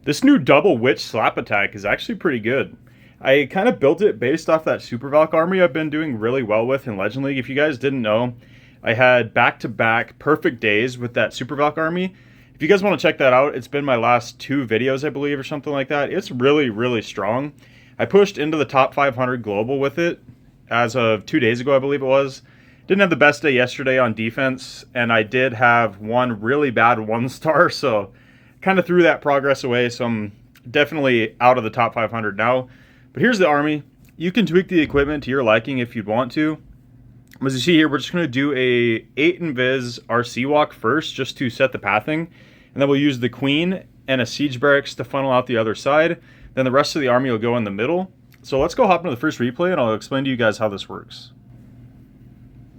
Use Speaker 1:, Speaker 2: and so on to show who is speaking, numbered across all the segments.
Speaker 1: This new double witch slap attack is actually pretty good. I kind of built it based off that Super Valk army I've been doing really well with in Legend League. If you guys didn't know, I had back-to-back perfect days with that Super Valk army. If you guys want to check that out, it's been my last 2 videos, I believe, or something like that. It's really, really strong. I pushed into the top 500 global with it as of 2 days ago, I believe it was. Didn't have the best day yesterday on defense, and I did have one really bad 1-star, so kind of threw that progress away, so I'm definitely out of the top 500 now. But here's the army. You can tweak the equipment to your liking if you'd want to. As you see here, we're just going to do a 8 invis RC walk first, just to set the pathing, and then we'll use the queen and a siege barracks to funnel out the other side. Then the rest of the army will go in the middle. So let's go hop into the first replay, and I'll explain to you guys how this works.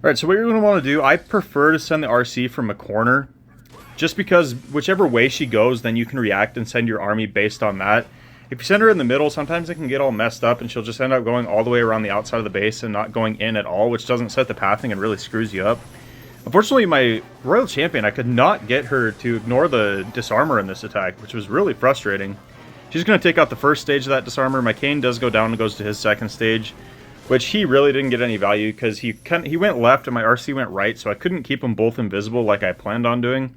Speaker 1: Alright, so what you're going to want to do, I prefer to send the RC from a corner, just because whichever way she goes, then you can react and send your army based on that. If you send her in the middle, sometimes it can get all messed up and she'll just end up going all the way around the outside of the base and not going in at all, which doesn't set the pathing and really screws you up. Unfortunately, my Royal Champion, I could not get her to ignore the disarmer in this attack, which was really frustrating. She's going to take out the first stage of that disarmer. My Kane does go down and goes to his second stage, which he really didn't get any value because he went left and my RC went right, so I couldn't keep them both invisible like I planned on doing,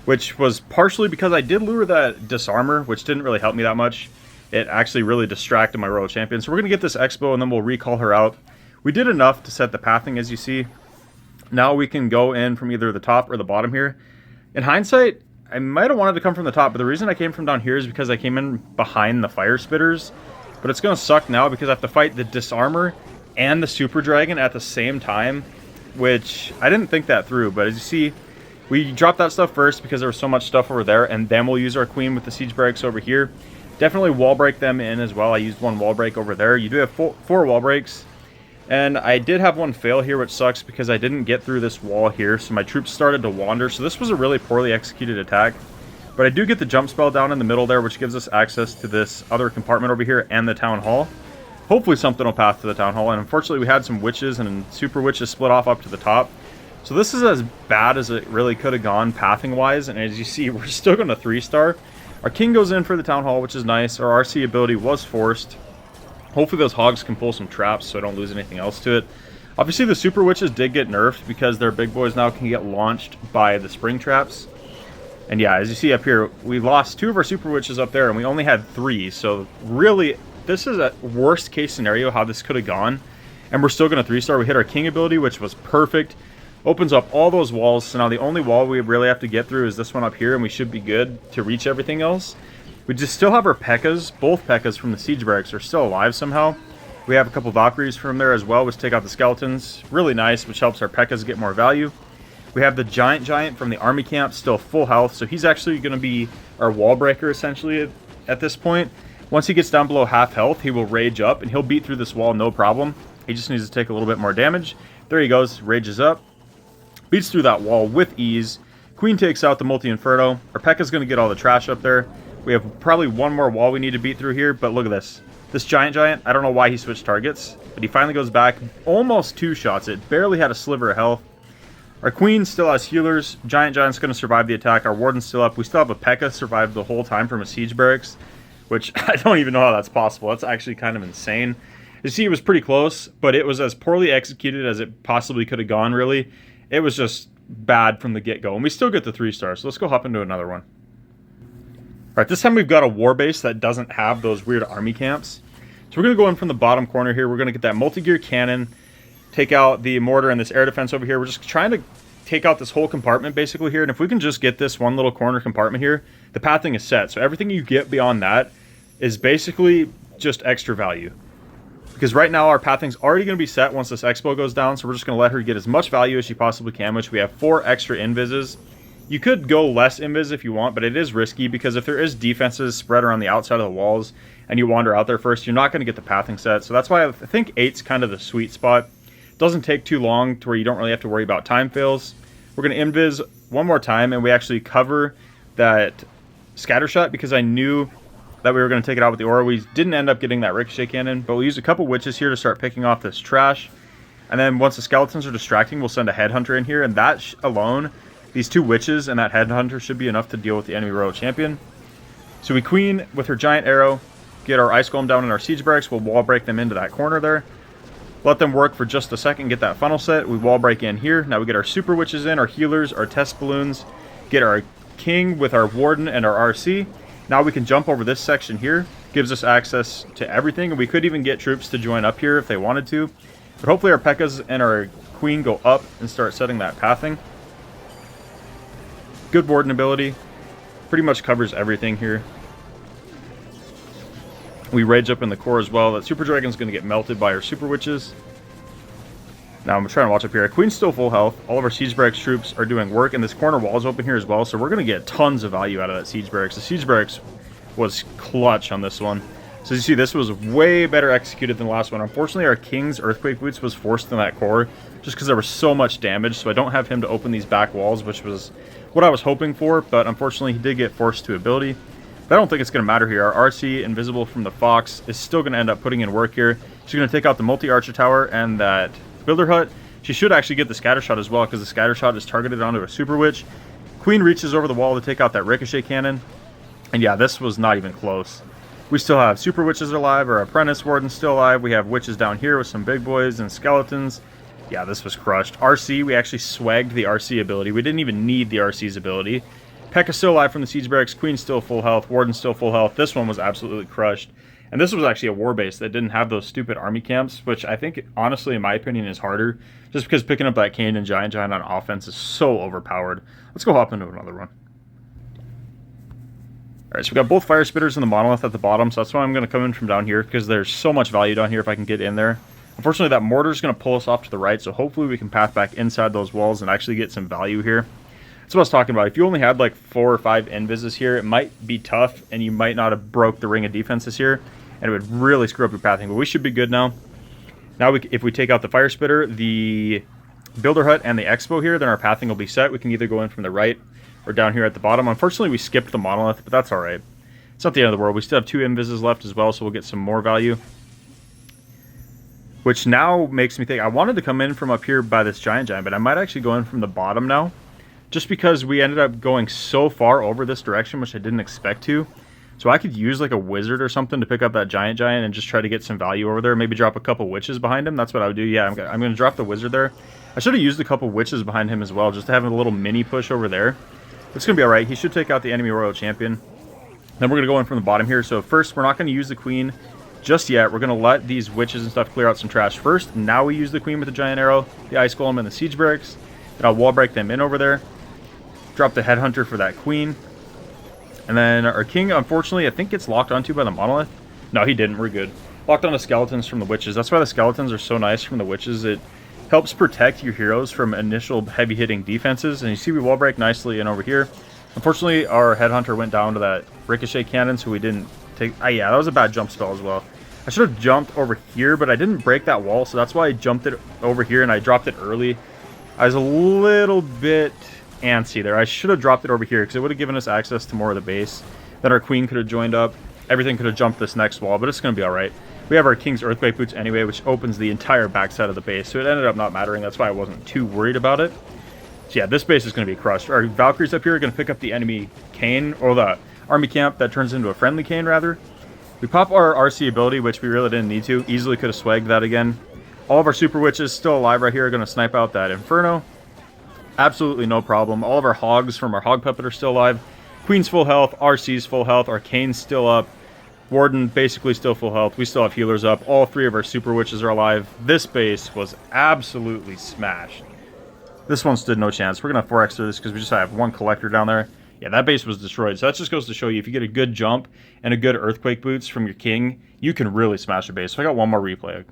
Speaker 1: which was partially because I did lure that disarmer, which didn't really help me that much. It actually really distracted my Royal Champion. So we're going to get this Expo and then we'll recall her out. We did enough to set the pathing, as you see. Now we can go in from either the top or the bottom here. In hindsight, I might have wanted to come from the top, but the reason I came from down here is because I came in behind the fire spitters. But it's going to suck now because I have to fight the disarmer and the super dragon at the same time, which I didn't think that through. But as you see, we dropped that stuff first because there was so much stuff over there, and then we'll use our queen with the siege barracks over here. Definitely wall break them in as well. I used one wall break over there. You do have four wall breaks. And I did have one fail here, which sucks because I didn't get through this wall here. So my troops started to wander. So this was a really poorly executed attack. But I do get the jump spell down in the middle there, which gives us access to this other compartment over here and the town hall. Hopefully something will path to the town hall. And unfortunately we had some witches and super witches split off up to the top. So this is as bad as it really could have gone pathing wise. And as you see, we're still going to 3-star. Our king goes in for the town hall, which is nice. Our RC ability was forced. Hopefully those hogs can pull some traps so I don't lose anything else to it. Obviously the super witches did get nerfed because their big boys now can get launched by the spring traps. And yeah, as you see up here, we lost 2 of our super witches up there and we only had 3. So really, this is a worst case scenario how this could have gone. And we're still going to 3-star. We hit our king ability, which was perfect. Opens up all those walls. So now the only wall we really have to get through is this one up here, and we should be good to reach everything else. We just still have our pekkas. Both pekkas from the siege barracks are still alive somehow. We have a couple Valkyries from there as well, which take out the skeletons. Really nice, which helps our pekkas get more value. We have the giant from the army camp, still full health, so he's actually going to be our wall breaker essentially at this point. Once he gets down below half health, he will rage up, and he'll beat through this wall no problem. He just needs to take a little bit more damage. There he goes, rages up. Beats through that wall with ease. Queen takes out the multi-inferno. Our Pekka's going to get all the trash up there. We have probably one more wall we need to beat through here, but look at this. This giant, I don't know why he switched targets, but he finally goes back, almost 2-shots it. Barely had a sliver of health. Our queen still has healers. Giant's going to survive the attack. Our warden's still up. We still have a Pekka survived the whole time from a siege barracks, which I don't even know how that's possible. That's actually kind of insane. You see, it was pretty close, but it was as poorly executed as it possibly could have gone, really. It was just bad from the get-go, and we still get the 3-star, so let's go hop into another one. Alright, this time we've got a war base that doesn't have those weird army camps. So we're going to go in from the bottom corner here. We're going to get that multi-gear cannon, take out the mortar and this air defense over here. We're just trying to take out this whole compartment basically here, and if we can just get this one little corner compartment here, the pathing is set. So everything you get beyond that is basically just extra value. Because right now our pathing's already going to be set once this expo goes down, so we're just going to let her get as much value as she possibly can, which we have 4 extra invises. You could go less invis if you want, but it is risky because if there is defenses spread around the outside of the walls and you wander out there first, you're not going to get the pathing set. So that's why I think 8's kind of the sweet spot. It doesn't take too long to where you don't really have to worry about time fails. We're going to invis one more time, and we actually cover that scatter shot because I knew that we were going to take it out with the aura. We didn't end up getting that ricochet cannon, but we used a couple witches here to start picking off this trash. And then once the skeletons are distracting, we'll send a headhunter in here, and that alone, these 2 witches and that headhunter should be enough to deal with the enemy royal champion. So we queen with her giant arrow, get our ice golem down in our siege barracks. We'll wall break them into that corner there. Let them work for just a second, get that funnel set. We wall break in here. Now we get our super witches in, our healers, our test balloons, get our king with our warden and our RC. Now we can jump over this section here. Gives us access to everything, and we could even get troops to join up here if they wanted to. But hopefully our pekkas and our queen go up and start setting that pathing. Good warden ability. Pretty much covers everything here. We rage up in the core as well. That super dragon's going to get melted by our super witches. Now I'm trying to watch up here. Our queen's still full health. All of our siege barracks troops are doing work, and this corner wall is open here as well, so we're going to get tons of value out of that siege barracks. The siege barracks was clutch on this one. So as you see, this was way better executed than the last one. Unfortunately, our king's earthquake boots was forced in that core just because there was so much damage, so I don't have him to open these back walls, which was what I was hoping for, but unfortunately he did get forced to ability. But I don't think it's going to matter here. Our RC, invisible from the Fox, is still going to end up putting in work here. She's going to take out the multi-archer tower and that builder hut. She should actually get the scatter shot as well, because the scatter shot is targeted onto a super witch. Queen reaches over the wall to take out that ricochet cannon. And yeah, this was not even close. We still have super witches alive, our apprentice warden's still alive. We have witches down here with some big boys and skeletons. Yeah, this was crushed. RC, we actually swagged the RC ability. We didn't even need the RC's ability. Pekka's still alive from the siege barracks. Queen's still full health. Warden's still full health. This one was absolutely crushed. And this was actually a war base that didn't have those stupid army camps, which I think, honestly, in my opinion, is harder. Just because picking up that Kane and Giant on offense is so overpowered. Let's go hop into another one. Alright, so we got both fire spitters and the monolith at the bottom, so that's why I'm going to come in from down here, because there's so much value down here if I can get in there. Unfortunately, that mortar is going to pull us off to the right, so hopefully we can path back inside those walls and actually get some value here. That's what I was talking about. If you only had like 4 or 5 invises here, it might be tough, and you might not have broke the ring of defenses here, and it would really screw up your pathing, but we should be good now. Now, if we take out the fire spitter, the builder hut, and the expo here, then our pathing will be set. We can either go in from the right or down here at the bottom. Unfortunately, we skipped the monolith, but that's all right. It's not the end of the world. We still have 2 invises left as well, so we'll get some more value. Which now makes me think, I wanted to come in from up here by this giant, but I might actually go in from the bottom now. Just because we ended up going so far over this direction, which I didn't expect to. So I could use like a wizard or something to pick up that giant and just try to get some value over there. Maybe drop a couple witches behind him. That's what I would do. Yeah, I'm going to drop the wizard there. I should have used a couple witches behind him as well, just to have a little mini push over there. It's going to be alright. He should take out the enemy royal champion. Then we're going to go in from the bottom here. So first, we're not going to use the queen just yet. We're going to let these witches and stuff clear out some trash first. Now we use the queen with the giant arrow, the ice golem, and the siege barracks. Then I'll wall break them in over there. Drop the headhunter for that queen. And then our king, unfortunately, I think gets locked onto by the monolith. No, he didn't. We're good. Locked onto skeletons from the witches. That's why the skeletons are so nice from the witches. It helps protect your heroes from initial heavy-hitting defenses. And you see we wall break nicely in over here. Unfortunately, our headhunter went down to that ricochet cannon, so we didn't take... yeah, that was a bad jump spell as well. I should have jumped over here, but I didn't break that wall, so that's why I jumped it over here, and I dropped it early. I was a little bit antsy there. I should have dropped it over here, because it would have given us access to more of the base. Then our queen could have joined up. Everything could have jumped this next wall, but it's going to be alright. We have our king's earthquake boots anyway, which opens the entire backside of the base, so it ended up not mattering. That's why I wasn't too worried about it. So yeah, this base is going to be crushed. Our Valkyries up here are going to pick up the enemy Kane, or the army camp that turns into a friendly Kane, rather. We pop our RC ability, which we really didn't need to. Easily could have swagged that again. All of our super witches still alive right here are going to snipe out that Inferno. Absolutely no problem. All of our hogs from our hog puppet are still alive. Queen's full health, RC's full health, our Kane's still up. Warden basically still full health. We still have healers up. All 3 of our super witches are alive. This base was absolutely smashed. This one stood no chance. We're going to 4x through this because we just have 1 collector down there. Yeah, that base was destroyed. So that just goes to show you, if you get a good jump and a good earthquake boots from your king, you can really smash a base. So I got 1 more replay.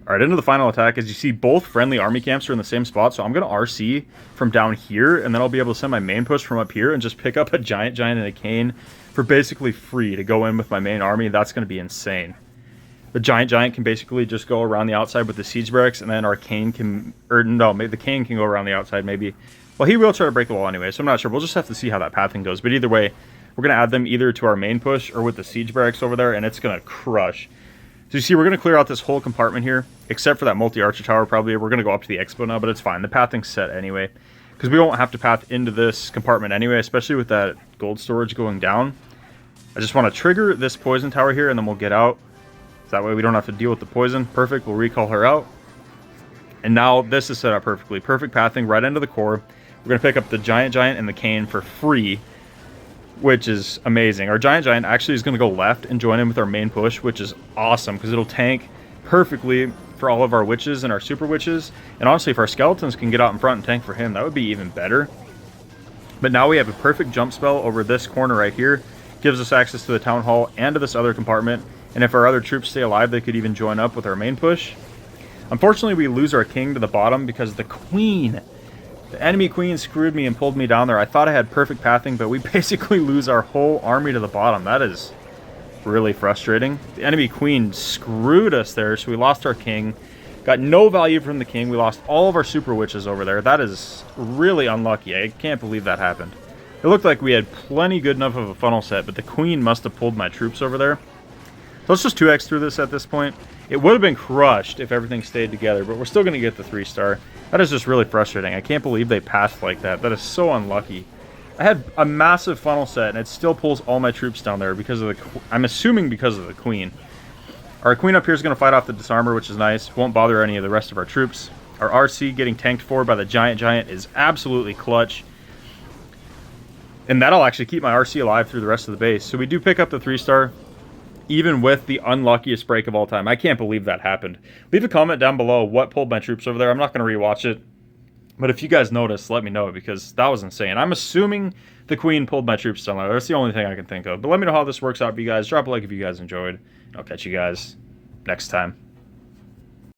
Speaker 1: Alright, into the final attack. As you see, both friendly army camps are in the same spot. So I'm going to RC from down here, and then I'll be able to send my main push from up here and just pick up a giant and a Kane for basically free to go in with my main army. That's going to be insane. The giant can basically just go around the outside with the siege barracks, and then our Kane can... or no, maybe the Kane can go around the outside, maybe. Well, he will try to break the wall anyway, so I'm not sure. We'll just have to see how that pathing goes. But either way, we're going to add them either to our main push or with the siege barracks over there, and it's going to crush. So you see, we're going to clear out this whole compartment here, except for that multi-archer tower probably. We're going to go up to the expo now, but it's fine. The pathing's set anyway. because we won't have to path into this compartment anyway, especially with that gold storage going down. I just want to trigger this poison tower here, and then we'll get out. So that way we don't have to deal with the poison. Perfect, we'll recall her out. And now this is set up perfectly. Perfect pathing right into the core. We're going to pick up the giant and the cane for free, which is amazing. Our giant actually is going to go left and join in with our main push, which is awesome because it'll tank perfectly for all of our witches and our super witches. And honestly, if our skeletons can get out in front and tank for him, that would be even better. But now we have a perfect jump spell over this corner right here. Gives us access to the town hall and to this other compartment. And if our other troops stay alive, they could even join up with our main push. Unfortunately, we lose our king to the bottom because the queen, the enemy queen, screwed me and pulled me down there. I thought I had perfect pathing, but we basically lose our whole army to the bottom. That is really frustrating. The enemy queen screwed us there, so we lost our king. Got no value from the king. We lost all of our super witches over there. That is really unlucky. I can't believe that happened. It looked like we had plenty good enough of a funnel set, but the queen must have pulled my troops over there. So let's just 2x through this at this point. It would have been crushed if everything stayed together, but we're still going to get the 3-star. That is just really frustrating. I can't believe they passed like that. That is so unlucky. I had a massive funnel set, and it still pulls all my troops down there because of the... I'm assuming because of the queen. Our queen up here is going to fight off the disarmer, which is nice. Won't bother any of the rest of our troops. Our RC getting tanked for by the giant is absolutely clutch. And that'll actually keep my RC alive through the rest of the base. So we do pick up the 3-star, even with the unluckiest break of all time. I can't believe that happened. Leave a comment down below what pulled my troops over there. I'm not going to rewatch it. But if you guys noticed, let me know, because that was insane. I'm assuming the queen pulled my troops down there. That's the only thing I can think of. But let me know how this works out for you guys. Drop a like if you guys enjoyed. I'll catch you guys next time.